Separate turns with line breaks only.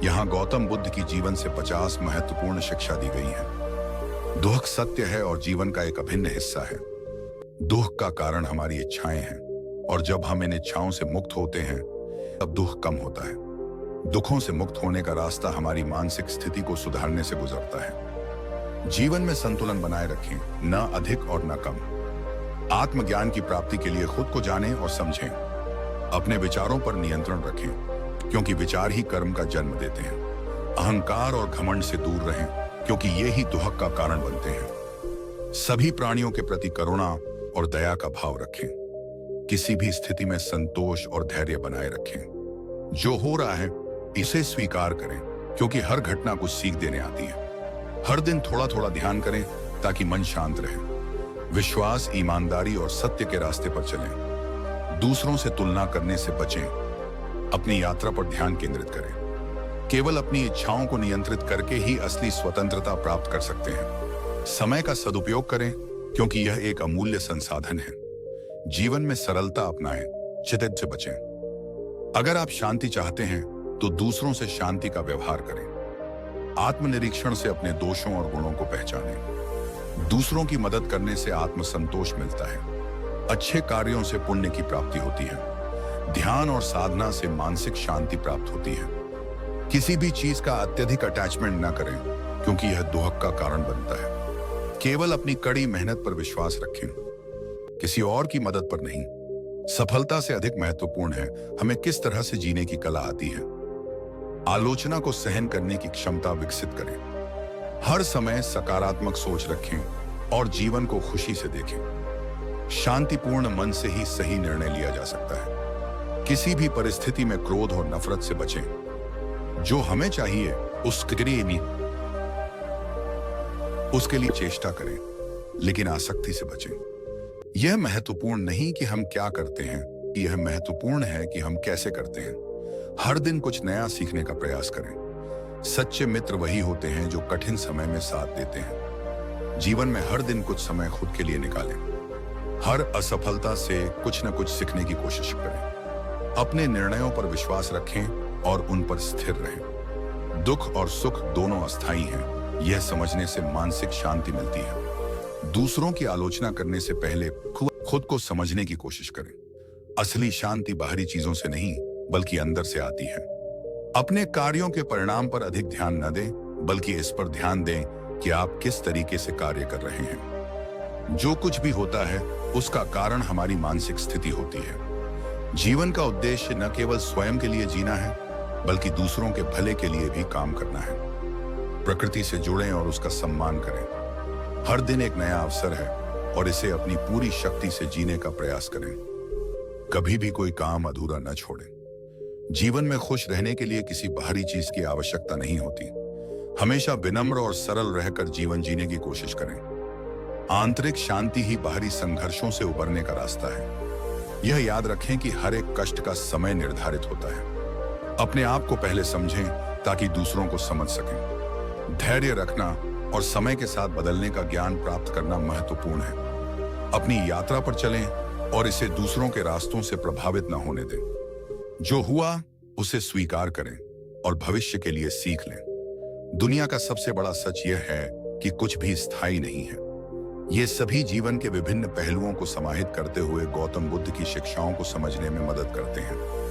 यहाँ गौतम बुद्ध की जीवन से 50 महत्वपूर्ण शिक्षा दी गई है। दुख सत्य है और जीवन का एक अभिन्न हिस्सा है। दुख का कारण हमारी इच्छाएं हैं और जब हम इन इच्छाओं से मुक्त होते हैं तब दुख कम होता है। दुखों से मुक्त होने का रास्ता हमारी मानसिक स्थिति को सुधारने से गुजरता है। जीवन में संतुलन बनाए रखें, न अधिक और न कम। आत्मज्ञान की प्राप्ति के लिए खुद को जानें और समझें। अपने विचारों पर नियंत्रण रखें, क्योंकि विचार ही कर्म का जन्म देते हैं। अहंकार और घमंड से दूर रहें, क्योंकि ये ही दुख का कारण बनते हैं। सभी प्राणियों के प्रति करुणा और दया का भाव रखें। किसी भी स्थिति में संतोष और धैर्य बनाए रखें। जो हो रहा है इसे स्वीकार करें, क्योंकि हर घटना कुछ सीख देने आती है। हर दिन थोड़ा थोड़ा ध्यान करें ताकि मन शांत रहे। विश्वास, ईमानदारी और सत्य के रास्ते पर चलें। दूसरों से तुलना करने से बचें। अपनी यात्रा पर ध्यान केंद्रित करें। केवल अपनी इच्छाओं को नियंत्रित करके ही असली स्वतंत्रता प्राप्त कर सकते हैं। समय का सदुपयोग करें, क्योंकि यह एक अमूल्य संसाधन है। जीवन में सरलता अपनाएं, जिद से बचें। अगर आप शांति चाहते हैं तो दूसरों से शांति का व्यवहार करें। आत्मनिरीक्षण से अपने दोषों और गुणों को पहचानें। दूसरों की मदद करने से आत्मसंतोष मिलता है। अच्छे कार्यों से पुण्य की प्राप्ति होती है। ध्यान और साधना से मानसिक शांति प्राप्त होती है। किसी भी चीज का अत्यधिक अटैचमेंट न करें, क्योंकि यह दुख का कारण बनता है। केवल अपनी कड़ी मेहनत पर विश्वास रखें, किसी और की मदद पर नहीं। सफलता से अधिक महत्वपूर्ण है हमें किस तरह से जीने की कला आती है। आलोचना को सहन करने की क्षमता विकसित करें। हर समय सकारात्मक सोच रखें और जीवन को खुशी से देखें। शांतिपूर्ण मन से ही सही निर्णय लिया जा सकता है। किसी भी परिस्थिति में क्रोध और नफरत से बचें। जो हमें चाहिए उसके लिए चेष्टा करें, लेकिन आसक्ति से बचें। यह महत्वपूर्ण नहीं कि हम क्या करते हैं, यह महत्वपूर्ण है कि हम कैसे करते हैं। हर दिन कुछ नया सीखने का प्रयास करें। सच्चे मित्र वही होते हैं जो कठिन समय में साथ देते हैं। जीवन में हर दिन कुछ समय खुद के लिए निकालें। हर असफलता से कुछ न कुछ सीखने की कोशिश करें। अपने निर्णयों पर विश्वास रखें और उन पर स्थिर रहें। दुख और सुख दोनों अस्थायी हैं, यह समझने से मानसिक शांति मिलती है। दूसरों की आलोचना करने से पहले खुद को समझने की कोशिश करें। असली शांति बाहरी चीजों से नहीं, बल्कि अंदर से आती है। अपने कार्यों के परिणाम पर अधिक ध्यान न दें, बल्कि इस पर ध्यान दें कि आप किस तरीके से कार्य कर रहे हैं। जो कुछ भी होता है उसका कारण हमारी मानसिक स्थिति होती है। जीवन का उद्देश्य न केवल स्वयं के लिए जीना है, बल्कि दूसरों के भले के लिए भी काम करना है। प्रकृति से जुड़ें और उसका सम्मान करें। हर दिन एक नया अवसर है और इसे अपनी पूरी शक्ति से जीने का प्रयास करें। कभी भी कोई काम अधूरा न छोड़ें। जीवन में खुश रहने के लिए किसी बाहरी चीज की आवश्यकता नहीं होती। हमेशा विनम्र और सरल रहकर जीवन जीने की कोशिश करें। आंतरिक शांति ही बाहरी संघर्षों से उबरने का रास्ता है। यह याद रखें कि हर एक कष्ट का समय निर्धारित होता है। अपने आप को पहले समझें ताकि दूसरों को समझ सकें। धैर्य रखना और समय के साथ बदलने का ज्ञान प्राप्त करना महत्वपूर्ण है। अपनी यात्रा पर चलें और इसे दूसरों के रास्तों से प्रभावित न होने दें। जो हुआ उसे स्वीकार करें और भविष्य के लिए सीख लें। दुनिया का सबसे बड़ा सच यह है कि कुछ भी स्थायी नहीं है। ये सभी जीवन के विभिन्न पहलुओं को समाहित करते हुए गौतम बुद्ध की शिक्षाओं को समझने में मदद करते हैं।